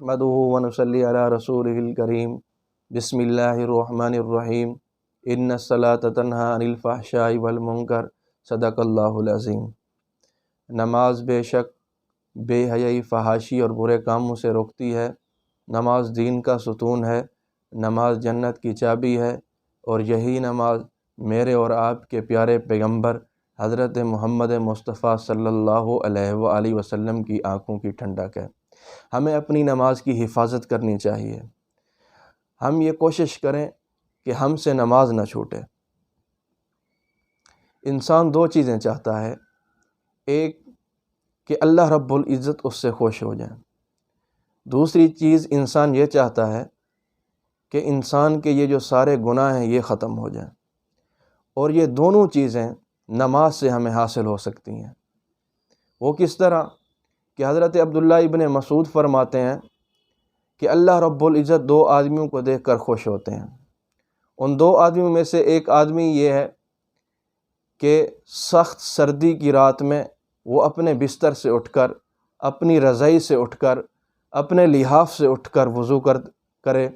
نحمدہ و نصلی علی رسولہ الکریم بسم اللہ الرحمن الرحیم ان الصلاۃ تنہی عن الفحشاء والمنکر صدق اللہ العظیم۔ نماز بے شک بے حیائی، فحاشی اور برے کاموں سے روکتی ہے۔ نماز دین کا ستون ہے، نماز جنت کی چابی ہے، اور یہی نماز میرے اور آپ کے پیارے پیغمبر حضرت محمد مصطفیٰ صلی اللہ علیہ وآلہ وسلم کی آنکھوں کی ٹھنڈک ہے۔ ہمیں اپنی نماز کی حفاظت کرنی چاہیے۔ ہم یہ کوشش کریں کہ ہم سے نماز نہ چھوٹے۔ انسان دو چیزیں چاہتا ہے، ایک کہ اللہ رب العزت اس سے خوش ہو جائے، دوسری چیز انسان یہ چاہتا ہے کہ انسان کے یہ جو سارے گناہ ہیں یہ ختم ہو جائیں، اور یہ دونوں چیزیں نماز سے ہمیں حاصل ہو سکتی ہیں۔ وہ کس طرح کہ حضرت عبداللہ ابن مسعود فرماتے ہیں کہ اللہ رب العزت دو آدمیوں کو دیکھ کر خوش ہوتے ہیں۔ ان دو آدمیوں میں سے ایک آدمی یہ ہے کہ سخت سردی کی رات میں وہ اپنے بستر سے اٹھ کر، اپنی رضائی سے اٹھ کر، اپنے لحاف سے اٹھ کر وضو کرے۔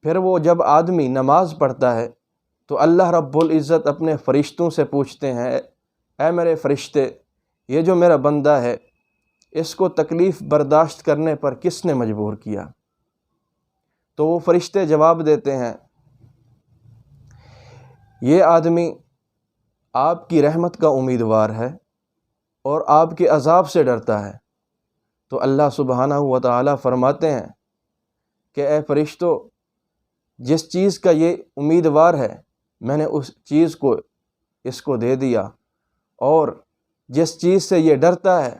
پھر وہ جب آدمی نماز پڑھتا ہے تو اللہ رب العزت اپنے فرشتوں سے پوچھتے ہیں، اے میرے فرشتے، یہ جو میرا بندہ ہے اس کو تکلیف برداشت کرنے پر کس نے مجبور کیا؟ تو وہ فرشتے جواب دیتے ہیں، یہ آدمی آپ کی رحمت کا امیدوار ہے اور آپ کے عذاب سے ڈرتا ہے۔ تو اللہ سبحانہ و تعالیٰ فرماتے ہیں کہ اے فرشتو، جس چیز کا یہ امیدوار ہے میں نے اس چیز کو اس کو دے دیا، اور جس چیز سے یہ ڈرتا ہے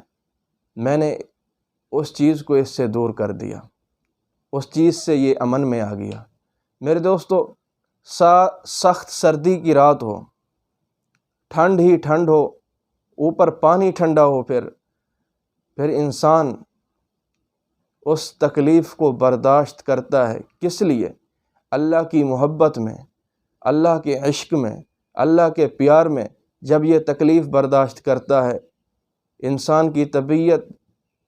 میں نے اس چیز کو اس سے دور کر دیا، اس چیز سے یہ امن میں آ گیا۔ میرے دوستو، سخت سردی کی رات ہو، ٹھنڈ ہی ٹھنڈ ہو، اوپر پانی ٹھنڈا ہو، پھر انسان اس تکلیف کو برداشت کرتا ہے۔ کس لیے؟ اللہ کی محبت میں، اللہ کے عشق میں، اللہ کے پیار میں جب یہ تکلیف برداشت کرتا ہے، انسان کی طبیعت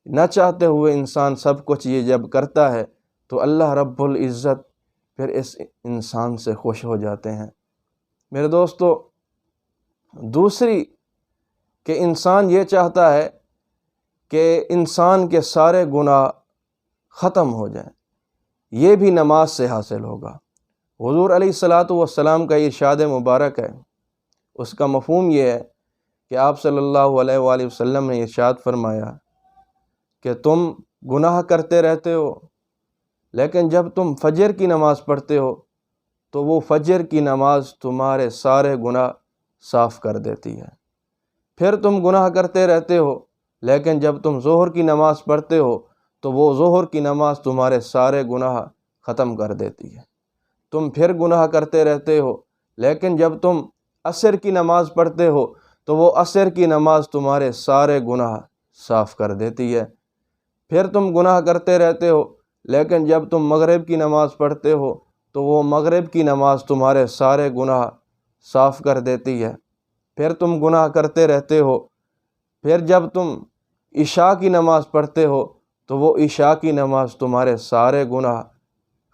نہ چاہتے ہوئے انسان سب کچھ یہ جب کرتا ہے تو اللہ رب العزت پھر اس انسان سے خوش ہو جاتے ہیں۔ میرے دوستو، دوسری کہ انسان یہ چاہتا ہے کہ انسان کے سارے گناہ ختم ہو جائیں، یہ بھی نماز سے حاصل ہوگا۔ حضور علیہ الصلاۃ والسلام کا ارشاد مبارک ہے، اس کا مفہوم یہ ہے کہ آپ صلی اللہ علیہ وآلہ وسلم نے ارشاد فرمایا کہ تم گناہ کرتے رہتے ہو، لیکن جب تم فجر کی نماز پڑھتے ہو تو وہ فجر کی نماز تمہارے سارے گناہ صاف کر دیتی ہے۔ پھر تم گناہ کرتے رہتے ہو، لیکن جب تم ظہر کی نماز پڑھتے ہو تو وہ ظہر کی نماز تمہارے سارے گناہ ختم کر دیتی ہے۔ تم پھر گناہ کرتے رہتے ہو، لیکن جب تم عصر کی نماز پڑھتے ہو تو وہ عصر کی نماز تمہارے سارے گناہ صاف کر دیتی ہے۔ پھر تم گناہ کرتے رہتے ہو، لیکن جب تم مغرب کی نماز پڑھتے ہو تو وہ مغرب کی نماز تمہارے سارے گناہ صاف کر دیتی ہے۔ پھر تم گناہ کرتے رہتے ہو، پھر جب تم عشاء کی نماز پڑھتے ہو تو وہ عشاء کی نماز تمہارے سارے گناہ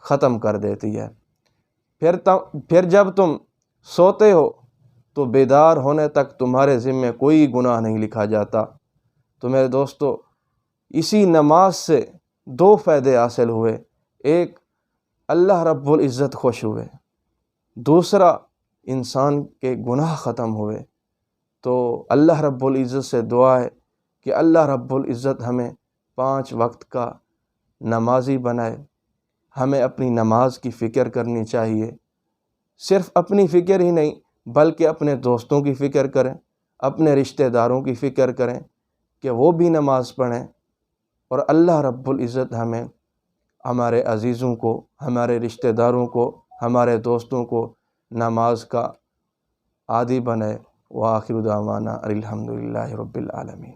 ختم کر دیتی ہے۔ پھر جب تم سوتے ہو تو بیدار ہونے تک تمہارے ذمے کوئی گناہ نہیں لکھا جاتا۔ تو میرے دوستو، اسی نماز سے دو فائدے حاصل ہوئے، ایک اللہ رب العزت خوش ہوئے، دوسرا انسان کے گناہ ختم ہوئے۔ تو اللہ رب العزت سے دعا ہے کہ اللہ رب العزت ہمیں 5 وقت کا نمازی بنائے۔ ہمیں اپنی نماز کی فکر کرنی چاہیے، صرف اپنی فکر ہی نہیں بلکہ اپنے دوستوں کی فکر کریں، اپنے رشتہ داروں کی فکر کریں کہ وہ بھی نماز پڑھیں، اور اللہ رب العزت ہمیں، ہمارے عزیزوں کو، ہمارے رشتہ داروں کو، ہمارے دوستوں کو نماز کا عادی بنائے۔ وآخر دعوانا الحمدللہ رب العالمین۔